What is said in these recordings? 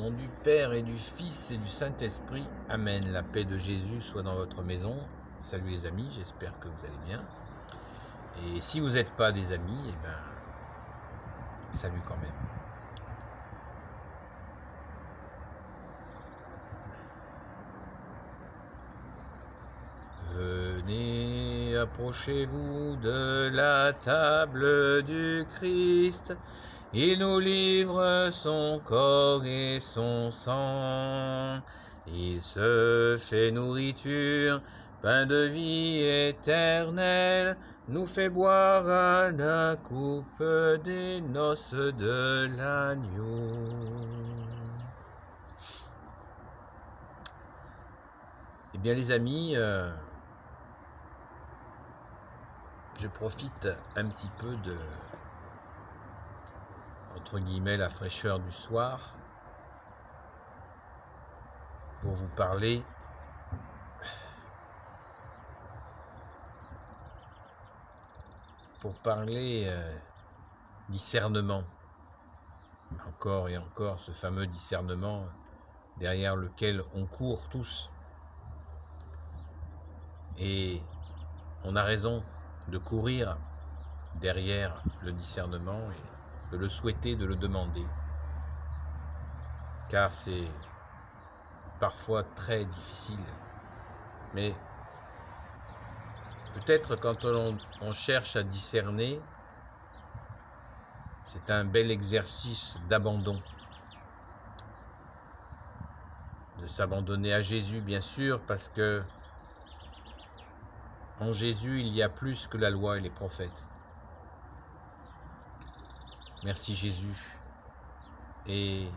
nom du Père et du Fils et du Saint-Esprit. Amen. La paix de Jésus soit dans votre maison. Salut les amis, j'espère que vous allez bien. Et si vous n'êtes pas des amis, eh ben, salut quand même. Venez, approchez-vous de la table du Christ. Il nous livre son corps et son sang. Il se fait nourriture, pain de vie éternelle, nous fait boire à la coupe des noces de l'agneau. Eh bien les amis, je profite un petit peu de, entre guillemets, la fraîcheur du soir pour vous parler discernement. Encore et encore ce fameux discernement derrière lequel on court tous. Et on a raison de courir derrière le discernement et de le souhaiter, de le demander. Car c'est parfois très difficile. Mais peut-être quand on cherche à discerner, c'est un bel exercice d'abandon. De s'abandonner à Jésus, bien sûr, parce que en Jésus, il y a plus que la loi et les prophètes. Merci Jésus. Et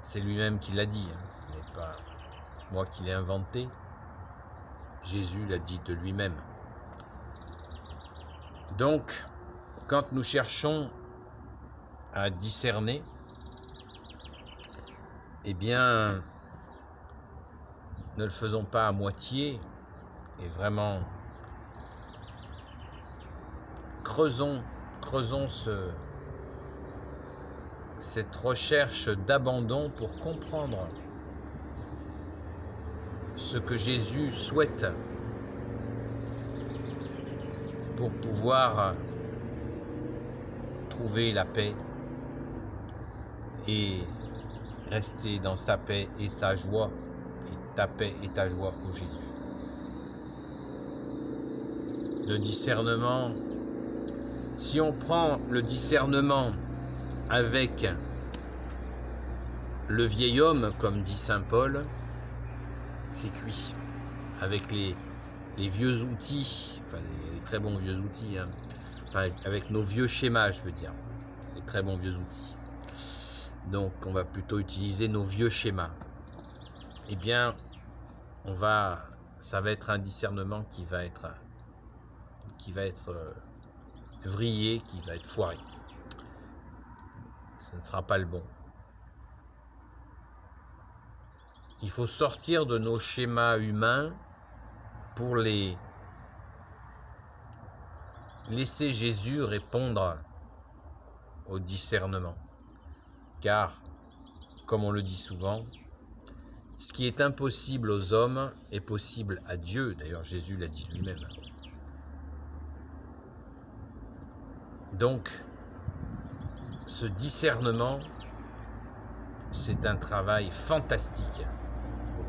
c'est lui-même qui l'a dit, ce n'est pas moi qui l'ai inventé. Jésus l'a dit de lui-même. Donc, quand nous cherchons à discerner, eh bien, ne le faisons pas à moitié et vraiment creusons cette recherche d'abandon pour comprendre ce que Jésus souhaite pour pouvoir trouver la paix et rester dans sa paix et sa joie, et ta paix et ta joie, ô Jésus. Le discernement, si on prend le discernement avec le vieil homme, comme dit saint Paul, c'est cuit. Avec les vieux outils, enfin les très bons vieux outils, enfin avec nos vieux schémas, je veux dire, les très bons vieux outils. Donc on va plutôt utiliser nos vieux schémas. Eh bien, ça va être un discernement qui va être vrillé, qui va être foiré. Ce ne sera pas le bon. Il faut sortir de nos schémas humains pour laisser Jésus répondre au discernement. Car, comme on le dit souvent, ce qui est impossible aux hommes est possible à Dieu. D'ailleurs, Jésus l'a dit lui-même. Donc, ce discernement, c'est un travail fantastique,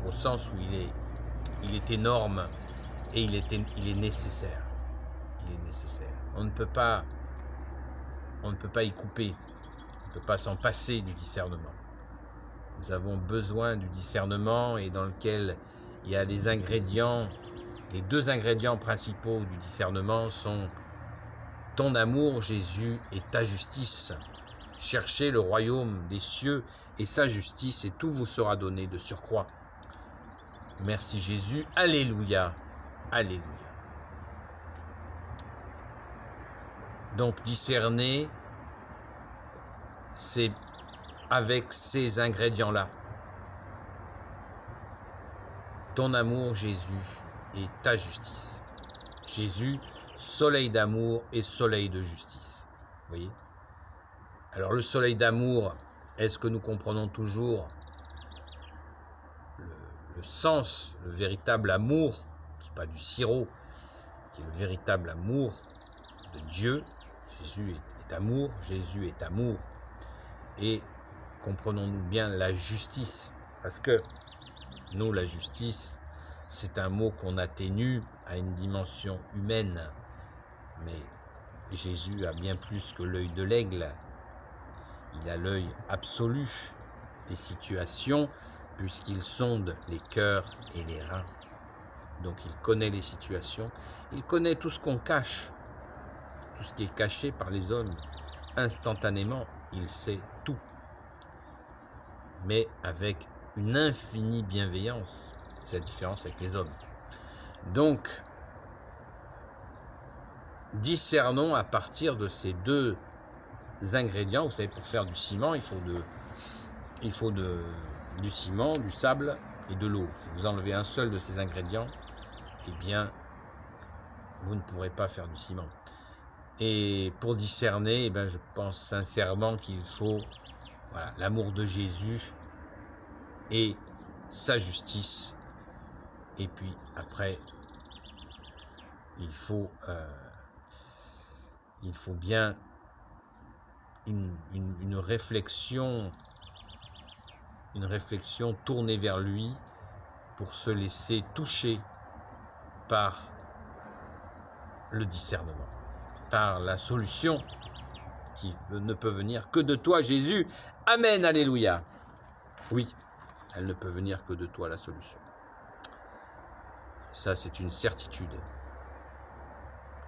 au sens où il est énorme et il est nécessaire. Il est nécessaire. On ne peut pas y couper, on ne peut pas s'en passer du discernement. Nous avons besoin du discernement et dans lequel il y a les ingrédients, les deux ingrédients principaux du discernement sont ton amour, Jésus, et ta justice. Cherchez le royaume des cieux et sa justice, et tout vous sera donné de surcroît. Merci Jésus. Alléluia. Alléluia. Donc discerner, c'est avec ces ingrédients-là. Ton amour, Jésus, et ta justice. Jésus, soleil d'amour et soleil de justice. Vous voyez ? Alors le soleil d'amour, Est-ce que nous comprenons toujours le sens, le véritable amour, qui n'est pas du sirop, qui est le véritable amour de Dieu? Jésus est amour, Jésus est amour. Et comprenons-nous bien la justice, parce que nous, la justice, c'est un mot qu'on atténue à une dimension humaine, mais Jésus a bien plus que l'œil de l'aigle. Il a l'œil absolu des situations, puisqu'il sonde les cœurs et les reins. Donc il connaît les situations, il connaît tout ce qu'on cache, tout ce qui est caché par les hommes. Instantanément, il sait tout, mais avec une infinie bienveillance. C'est la différence avec les hommes. Donc, discernons à partir de ces deux ingrédients. Vous savez, pour faire du ciment, il faut du ciment, du sable et de l'eau. Si vous enlevez un seul de ces ingrédients, eh bien, vous ne pourrez pas faire du ciment. Et pour discerner, je pense sincèrement qu'il faut l'amour de Jésus et sa justice. Et puis après, il faut bien une réflexion tournée vers lui pour se laisser toucher par le discernement, par la solution qui ne peut venir que de toi, Jésus. Amen, alléluia. Oui, elle ne peut venir que de toi, la solution. Ça, c'est une certitude.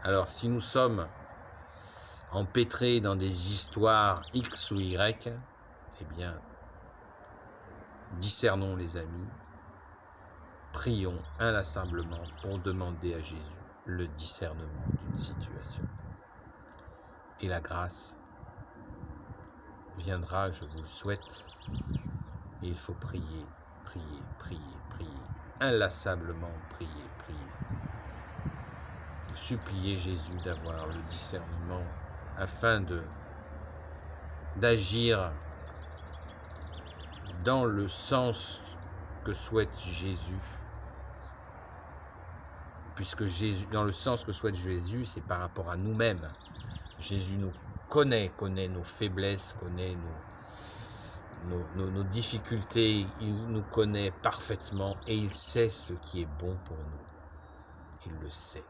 Alors, si nous sommes empêtrés dans des histoires X ou Y, eh bien, discernons les amis, prions inlassablement pour demander à Jésus le discernement d'une situation. Et la grâce viendra, je vous le souhaite, et il faut prier, prier, prier, prier, inlassablement prier, prier. Supplier Jésus d'avoir le discernement afin d'agir dans le sens que souhaite Jésus. Puisque Jésus, dans le sens que souhaite Jésus, c'est par rapport à nous-mêmes. Jésus nous connaît nos faiblesses, connaît nos difficultés, il nous connaît parfaitement et il sait ce qui est bon pour nous. Il le sait.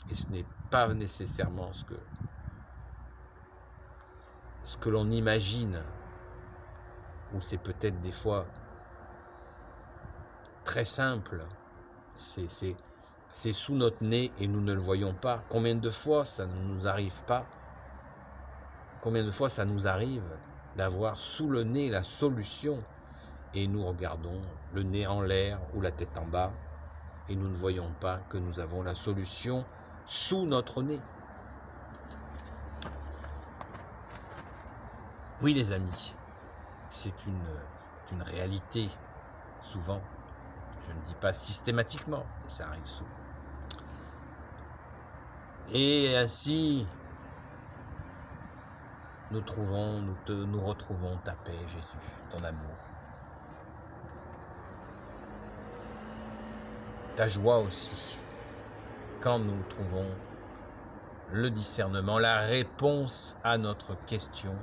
Et ce n'est pas nécessairement ce que l'on imagine, ou c'est peut-être des fois très simple, c'est sous notre nez et nous ne le voyons pas. Combien de fois ça ne nous arrive pas? Combien de fois ça nous arrive d'avoir sous le nez la solution et nous regardons le nez en l'air ou la tête en bas et nous ne voyons pas que nous avons la solution sous notre nez. Oui les amis, c'est une réalité souvent. Je ne dis pas systématiquement, mais ça arrive souvent. Et ainsi, nous retrouvons ta paix, Jésus, ton amour. Ta joie aussi, quand nous trouvons le discernement, la réponse à notre question,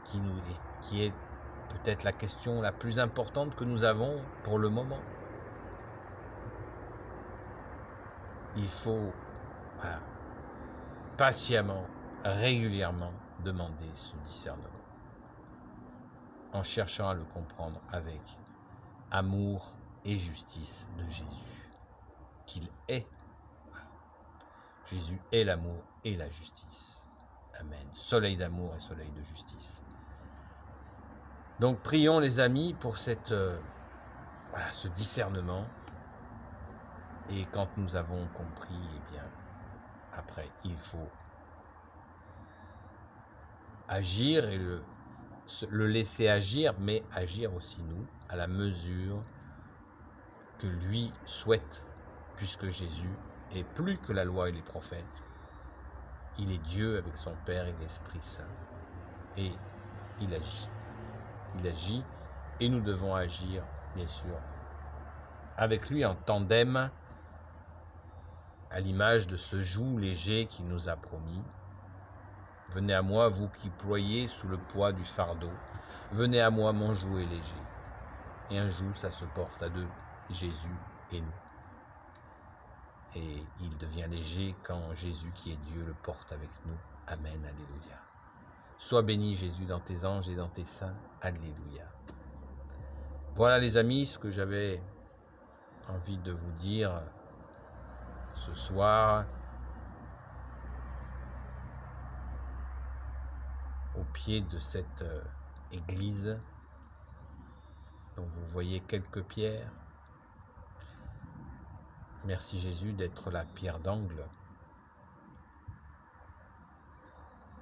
qui est peut-être la question la plus importante que nous avons pour le moment. Il faut patiemment, régulièrement demander ce discernement en cherchant à le comprendre avec amour et justice de Jésus, qu'il est. Jésus est l'amour et la justice. Amen. Soleil d'amour et soleil de justice. Donc prions les amis pour ce discernement. Et quand nous avons compris, eh bien, après, il faut agir et le laisser agir, mais agir aussi nous, à la mesure que lui souhaite, puisque Jésus est plus que la loi et les prophètes. Il est Dieu avec son Père et l'Esprit Saint. Et il agit. Il agit et nous devons agir, bien sûr, avec lui en tandem, à l'image de ce joug léger qu'il nous a promis. Venez à moi, vous qui ployez sous le poids du fardeau. Venez à moi, mon joug est léger. Et un joug, ça se porte à deux, Jésus et nous. Et il devient léger quand Jésus, qui est Dieu, le porte avec nous. Amen, alléluia. Sois béni, Jésus, dans tes anges et dans tes saints. Alléluia. Voilà, les amis, ce que j'avais envie de vous dire ce soir, au pied de cette église, dont vous voyez quelques pierres. Merci Jésus d'être la pierre d'angle.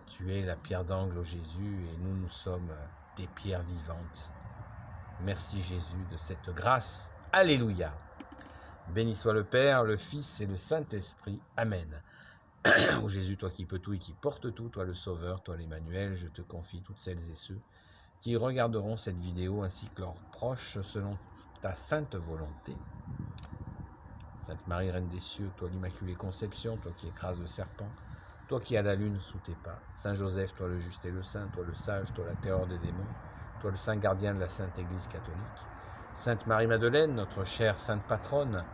Tu es la pierre d'angle, ô Jésus, et nous sommes des pierres vivantes. Merci Jésus de cette grâce. Alléluia. Béni soit le Père, le Fils et le Saint-Esprit. Amen. Ô Jésus, toi qui peux tout et qui portes tout, toi le Sauveur, toi l'Emmanuel, je te confie toutes celles et ceux qui regarderont cette vidéo ainsi que leurs proches selon ta sainte volonté. Sainte Marie, Reine des cieux, toi l'Immaculée Conception, toi qui écrases le serpent, toi qui as la lune sous tes pas. Saint Joseph, toi le juste et le saint, toi le sage, toi la terreur des démons, toi le saint gardien de la Sainte Église catholique. Sainte Marie-Madeleine, notre chère sainte patronne.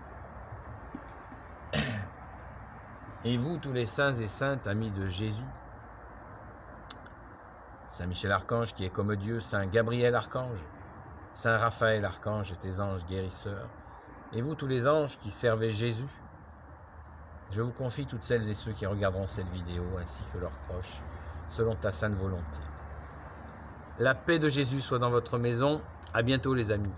Et vous, tous les saints et saintes, amis de Jésus. Saint Michel Archange, qui est comme Dieu, Saint Gabriel Archange, Saint Raphaël Archange et tes anges guérisseurs. Et vous, tous les anges qui servez Jésus. Je vous confie toutes celles et ceux qui regarderont cette vidéo, ainsi que leurs proches, selon ta sainte volonté. La paix de Jésus soit dans votre maison. À bientôt, les amis.